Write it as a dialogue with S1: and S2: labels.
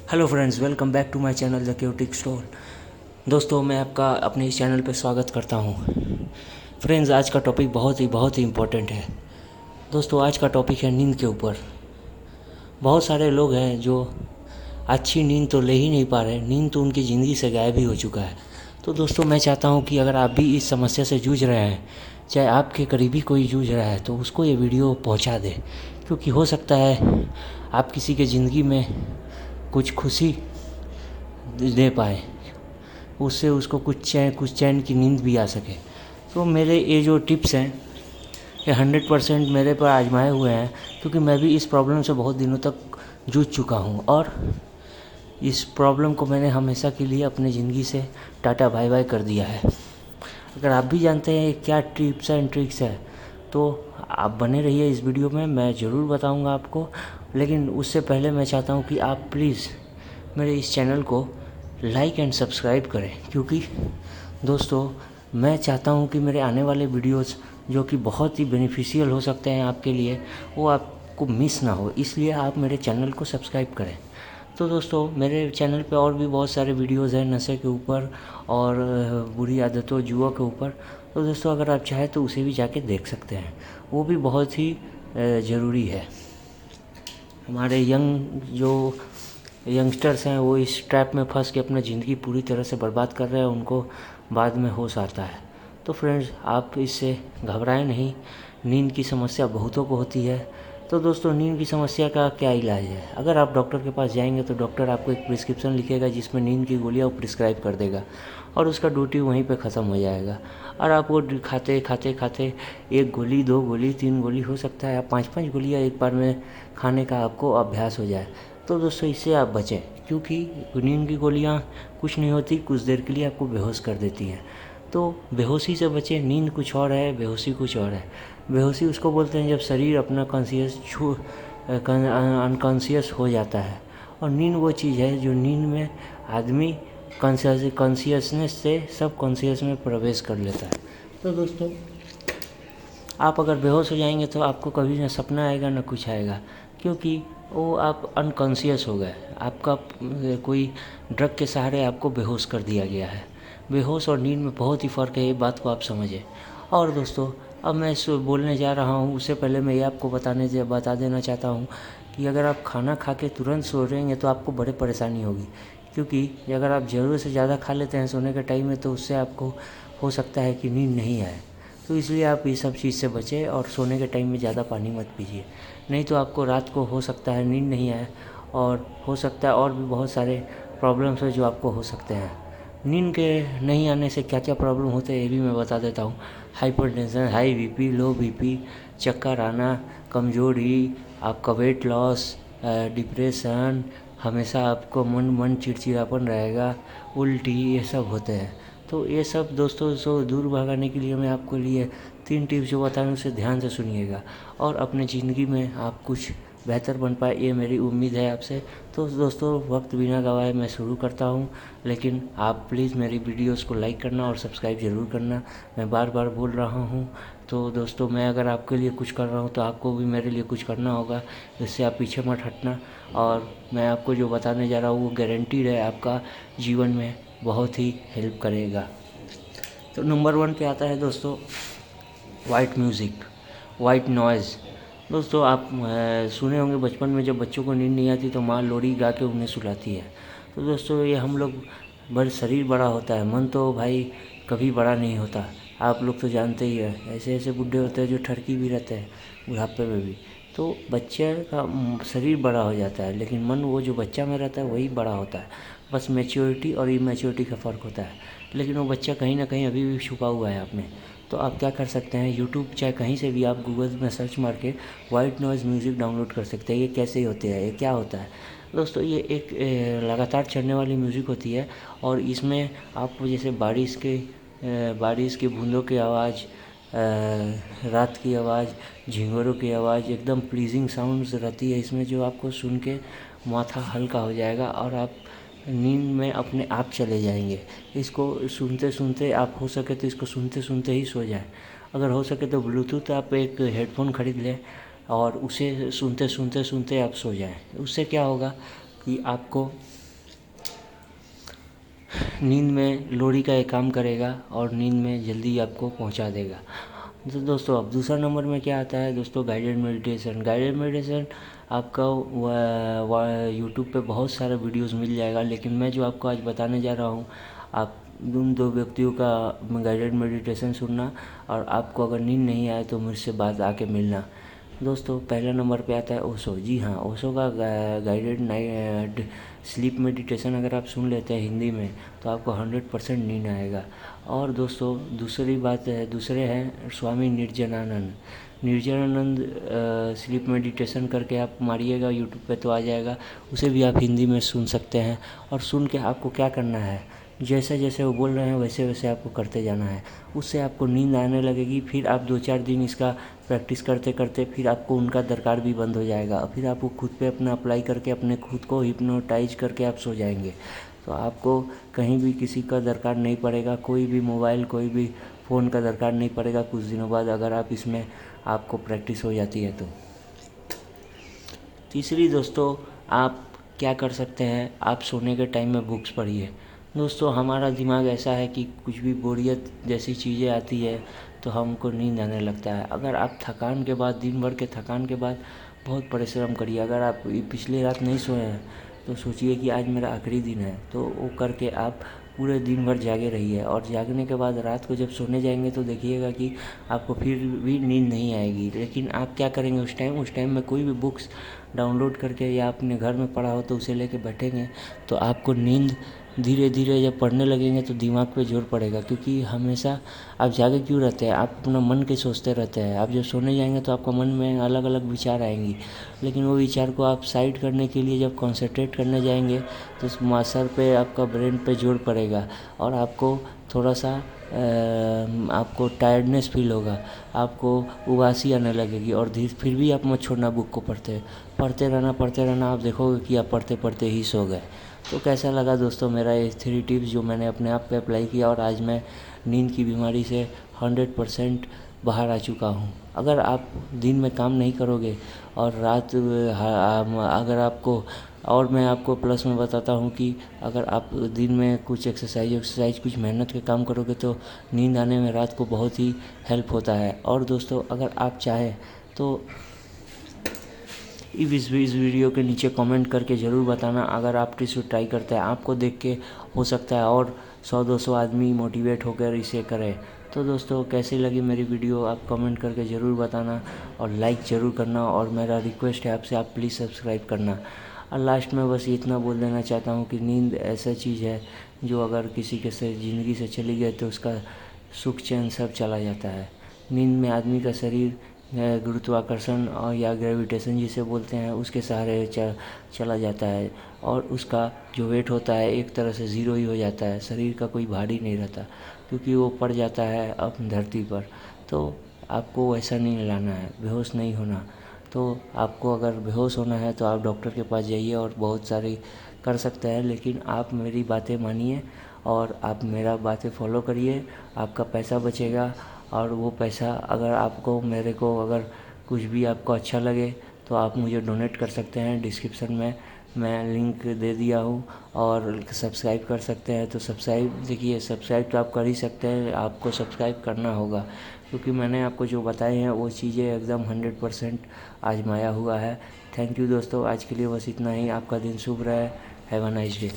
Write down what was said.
S1: Hello friends, welcome back to my channel the Cutique store. दोस्तों, मैं आपका अपने इस चैनल पर स्वागत करता हूं। फ्रेंड्स, आज का टॉपिक बहुत ही इम्पोर्टेंट है। दोस्तों, आज का टॉपिक है नींद के ऊपर। बहुत सारे लोग हैं जो अच्छी नींद तो ले ही नहीं पा रहे, नींद तो उनकी ज़िंदगी से गायब ही हो चुका है। तो दोस्तों, मैं चाहता हूं कि अगर आप भी इस समस्या से जूझ रहे हैं, चाहे आपके करीबी कोई जूझ रहा है, तो उसको ये वीडियो पहुंचा दें, क्योंकि हो सकता है आप किसी के ज़िंदगी में कुछ खुशी दे पाए, उससे उसको कुछ चैन की नींद भी आ सके। तो मेरे ये जो टिप्स हैं ये 100% मेरे पर आजमाए हुए हैं, क्योंकि मैं भी इस प्रॉब्लम से बहुत दिनों तक जूझ चुका हूँ और इस प्रॉब्लम को मैंने हमेशा के लिए अपनी ज़िंदगी से टाटा बाय बाय कर दिया है। अगर आप भी जानते हैं क्या टिप्स एंड ट्रिक्स है तो आप बने रहिए इस वीडियो में, मैं ज़रूर बताऊंगा आपको। लेकिन उससे पहले मैं चाहता हूं कि आप प्लीज़ मेरे इस चैनल को लाइक एंड सब्सक्राइब करें, क्योंकि दोस्तों मैं चाहता हूं कि मेरे आने वाले वीडियोस जो कि बहुत ही बेनिफिशियल हो सकते हैं आपके लिए, वो आपको मिस ना हो, इसलिए आप मेरे चैनल को सब्सक्राइब करें। तो दोस्तों, मेरे चैनल पे और भी बहुत सारे वीडियोस हैं नशे के ऊपर और बुरी आदतों जुआ के ऊपर। तो दोस्तों, अगर आप चाहें तो उसे भी जाके देख सकते हैं, वो भी बहुत ही ज़रूरी है। हमारे जो यंगस्टर्स हैं वो इस ट्रैप में फंस के अपना ज़िंदगी पूरी तरह से बर्बाद कर रहे हैं, उनको बाद में होश आता है। तो फ्रेंड्स, आप इससे घबराएं नहीं, नींद की समस्या बहुतों को होती है। तो दोस्तों, नींद की समस्या का क्या इलाज है? अगर आप डॉक्टर के पास जाएंगे तो डॉक्टर आपको एक प्रिस्क्रिप्शन लिखेगा जिसमें नींद की गोलियाँ वो प्रिस्क्राइब कर देगा और उसका ड्यूटी वहीं पे ख़त्म हो जाएगा। और आप वो खाते खाते खाते 1 गोली, 2 गोली, 3 गोली, हो सकता है आप 5-5 गोलियाँ एक बार में खाने का आपको अभ्यास हो जाए। तो दोस्तों, इससे आप बचें, क्योंकि नींद की गोलियाँ कुछ नहीं होती, कुछ देर के लिए आपको बेहोश कर देती हैं। तो बेहोशी से बचें। नींद कुछ और है, बेहोशी कुछ और है। बेहोशी उसको बोलते हैं जब शरीर अपना अनकॉन्शियस हो जाता है, और नींद वो चीज़ है जो नींद में आदमी कॉन्शियसनेस से सब कॉन्शियस में प्रवेश कर लेता है। तो दोस्तों, आप अगर बेहोश हो जाएंगे तो आपको कभी ना सपना आएगा ना कुछ आएगा, क्योंकि वो आप अनकॉन्शियस हो गए। आपका कोई ड्रग के सहारे आपको बेहोश कर दिया गया है। बेहोश और नींद में बहुत ही फ़र्क है, ये बात को आप समझें। और दोस्तों, अब मैं बोलने जा रहा हूँ, उससे पहले मैं ये आपको बता देना चाहता हूँ कि अगर आप खाना खा के तुरंत सो रहेंगे तो आपको बड़ी परेशानी होगी, क्योंकि अगर आप ज़रूरत से ज़्यादा खा लेते हैं सोने के टाइम में तो उससे आपको हो सकता है कि नींद नहीं आए। तो इसलिए आप ये सब चीज़ से बचें और सोने के टाइम में ज़्यादा पानी मत पीजिए, नहीं तो आपको रात को हो सकता है नींद नहीं आए, और हो सकता है और भी बहुत सारे प्रॉब्लम्स हैं जो आपको हो सकते हैं। नींद के नहीं आने से क्या क्या प्रॉब्लम होते हैं ये भी मैं बता देता हूँ। हाइपरटेंशन, हाई बीपी, लो बीपी, चक्कर आना, कमज़ोरी, आपका वेट लॉस, डिप्रेशन, हमेशा आपको मन चिड़चिड़ापन रहेगा, उल्टी, ये सब होते हैं। तो ये सब दोस्तों से दूर भगाने के लिए मैं आपको लिए 3 टिप्स जो बता रहा हूँ उसे ध्यान से सुनिएगा, और अपने ज़िंदगी में आप कुछ बेहतर बन पाए, ये मेरी उम्मीद है आपसे। तो दोस्तों, वक्त बिना गवाए मैं शुरू करता हूँ, लेकिन आप प्लीज़ मेरी वीडियोस को लाइक करना और सब्सक्राइब ज़रूर करना, मैं बार बार बोल रहा हूँ। तो दोस्तों, मैं अगर आपके लिए कुछ कर रहा हूँ तो आपको भी मेरे लिए कुछ करना होगा, इससे आप पीछे मत हटना। और मैं आपको जो बताने जा रहा हूँ वो गारंटीड है, आपका जीवन में बहुत ही हेल्प करेगा। तो नंबर 1 पे आता है दोस्तों वाइट म्यूज़िक, वाइट नॉइज़। दोस्तों, आप सुने होंगे बचपन में जब बच्चों को नींद नहीं आती तो माँ लोरी गा के उन्हें सुलाती है। तो दोस्तों, ये हम लोग शरीर बड़ा होता है, मन तो भाई कभी बड़ा नहीं होता। आप लोग तो जानते ही हैं, ऐसे ऐसे बुढ़े होते हैं जो ठरकी भी रहते हैं बुढ़ापे में भी। तो बच्चे का शरीर बड़ा हो जाता है, लेकिन मन वो जो बच्चा में रहता है वही बड़ा होता है। बस मैच्योरिटी और इमैच्योरिटी का फ़र्क होता है, लेकिन वो बच्चा कहीं ना कहीं अभी भी छुपा हुआ है आप में। तो आप क्या कर सकते हैं, यूट्यूब चाहे कहीं से भी आप गूगल में सर्च मार के वाइट नॉइज़ म्यूज़िक डाउनलोड कर सकते हैं। ये कैसे होते हैं, ये क्या होता है? दोस्तों, ये एक लगातार चलने वाली म्यूज़िक होती है, और इसमें आपको जैसे बारिश के बूंदों की आवाज़, रात की आवाज़, झिंगुरों की आवाज़, एकदम प्लीजिंग साउंड्स रहती है इसमें, जो आपको सुन के माथा हल्का हो जाएगा और आप नींद में अपने आप चले जाएंगे। इसको सुनते सुनते आप हो सके तो इसको सुनते सुनते ही सो जाएं। अगर हो सके तो ब्लूटूथ आप एक हेडफोन ख़रीद लें और उसे सुनते सुनते सुनते आप सो जाएं। उससे क्या होगा कि आपको नींद में लोरी का एक काम करेगा और नींद में जल्दी आपको पहुंचा देगा। तो दोस्तों अब दूसरा नंबर में क्या आता है दोस्तों, गाइडेड मेडिटेशन। गाइडेड मेडिटेशन आपका यूट्यूब पे बहुत सारे वीडियोस मिल जाएगा, लेकिन मैं जो आपको आज बताने जा रहा हूँ, आप उन 2 व्यक्तियों का गाइडेड मेडिटेशन सुनना, और आपको अगर नींद नहीं आए तो मुझसे बात आके मिलना। दोस्तों पहला नंबर पे आता है ओशो। जी हाँ, ओशो का गाइडेड नाइट स्लीप मेडिटेशन अगर आप सुन लेते हैं हिंदी में तो आपको 100% नींद आएगा। और दोस्तों दूसरे हैं स्वामी निर्जनानंद। निर्जनानंद स्लीप मेडिटेशन करके आप मारिएगा यूट्यूब पे तो आ जाएगा, उसे भी आप हिंदी में सुन सकते हैं। और सुन के आपको क्या करना है, जैसे जैसे वो बोल रहे हैं वैसे वैसे आपको करते जाना है, उससे आपको नींद आने लगेगी। फिर आप 2-4 दिन इसका प्रैक्टिस करते करते फिर आपको उनका दरकार भी बंद हो जाएगा, फिर आपको खुद पे अपना अप्लाई करके अपने खुद को हिप्नोटाइज करके आप सो जाएंगे। तो आपको कहीं भी किसी का दरकार नहीं पड़ेगा, कोई भी मोबाइल कोई भी फ़ोन का दरकार नहीं पड़ेगा कुछ दिनों बाद, अगर आप इसमें आपको प्रैक्टिस हो जाती है तो। तीसरी दोस्तों आप क्या कर सकते हैं, आप सोने के टाइम में बुक्स पढ़िए। दोस्तों हमारा दिमाग ऐसा है कि कुछ भी बोरियत जैसी चीज़ें आती है तो हमको नींद आने लगता है। अगर आप थकान के बाद, दिन भर के थकान के बाद बहुत परिश्रम करिए, अगर आप पिछली रात नहीं सोए हैं तो सोचिए कि आज मेरा आखिरी दिन है, तो वो करके आप पूरे दिन भर जागे रहिए। और जागने के बाद रात को जब सोने जाएंगे तो देखिएगा कि आपको फिर भी नींद नहीं आएगी। लेकिन आप क्या करेंगे उस टाइम में कोई भी बुक्स डाउनलोड करके या अपने घर में पड़ा हो तो उसे लेके बैठेंगे तो आपको नींद धीरे धीरे जब पढ़ने लगेंगे तो दिमाग पे जोर पड़ेगा। क्योंकि हमेशा आप जागे क्यों रहते हैं, आप अपना मन के सोचते रहते हैं। आप जब सोने जाएंगे तो आपका मन में अलग अलग विचार आएंगी, लेकिन वो विचार को आप साइड करने के लिए जब कॉन्सेंट्रेट करने जाएंगे तो सर पे आपका ब्रेन पे जोर पड़ेगा और आपको थोड़ा सा आपको टायर्डनेस फील होगा, आपको उबासी आने लगेगी और फिर भी आप मत छोड़ना बुक को पढ़ते रहना। आप देखोगे कि आप पढ़ते पढ़ते ही सो गए। तो कैसा लगा दोस्तों मेरा ये 3 टिप्स जो मैंने अपने आप पे अप्लाई किया और आज मैं नींद की बीमारी से 100% बाहर आ चुका हूँ। अगर आप दिन में काम नहीं करोगे और रात अगर आपको, और मैं आपको प्लस में बताता हूँ कि अगर आप दिन में कुछ एक्सरसाइज कुछ मेहनत के काम करोगे तो नींद आने में रात को बहुत ही हेल्प होता है। और दोस्तों अगर आप चाहें तो इस वीडियो के नीचे कमेंट करके ज़रूर बताना, अगर आप इसे ट्राई करते हैं आपको देख के हो सकता है और 100-200 आदमी मोटिवेट होकर इसे करें। तो दोस्तों कैसी लगी मेरी वीडियो आप कमेंट करके ज़रूर बताना और लाइक ज़रूर करना, और मेरा रिक्वेस्ट है आपसे आप प्लीज़ सब्सक्राइब करना। और लास्ट में बस इतना बोल देना चाहता हूँ कि नींद ऐसा चीज़ है जो अगर किसी के से ज़िंदगी से चली गई तो उसका सुख चैन सब चला जाता है। नींद में आदमी का शरीर गुरुत्वाकर्षण और या ग्रेविटेशन जिसे बोलते हैं उसके सहारे चला जाता है और उसका जो वेट होता है एक तरह से ज़ीरो ही हो जाता है, शरीर का कोई भार ही नहीं रहता क्योंकि वो पड़ जाता है अपनी धरती पर। तो आपको वैसा नहीं लाना है, बेहोश नहीं होना। तो आपको अगर बेहोश होना है तो आप डॉक्टर के पास जाइए और बहुत सारी कर सकते हैं, लेकिन आप मेरी बातें मानिए और आप मेरा बातें फॉलो करिए, आपका पैसा बचेगा। और वो पैसा अगर आपको मेरे को अगर कुछ भी आपको अच्छा लगे तो आप मुझे डोनेट कर सकते हैं, डिस्क्रिप्शन में मैं लिंक दे दिया हूँ। और सब्सक्राइब कर सकते हैं तो सब्सक्राइब तो आप कर ही सकते हैं, आपको सब्सक्राइब करना होगा क्योंकि मैंने आपको जो बताए हैं वो चीज़ें एकदम 100% आजमाया हुआ है। थैंक यू दोस्तों, आज के लिए बस इतना ही। आपका दिन शुभ रहे। Have a nice day.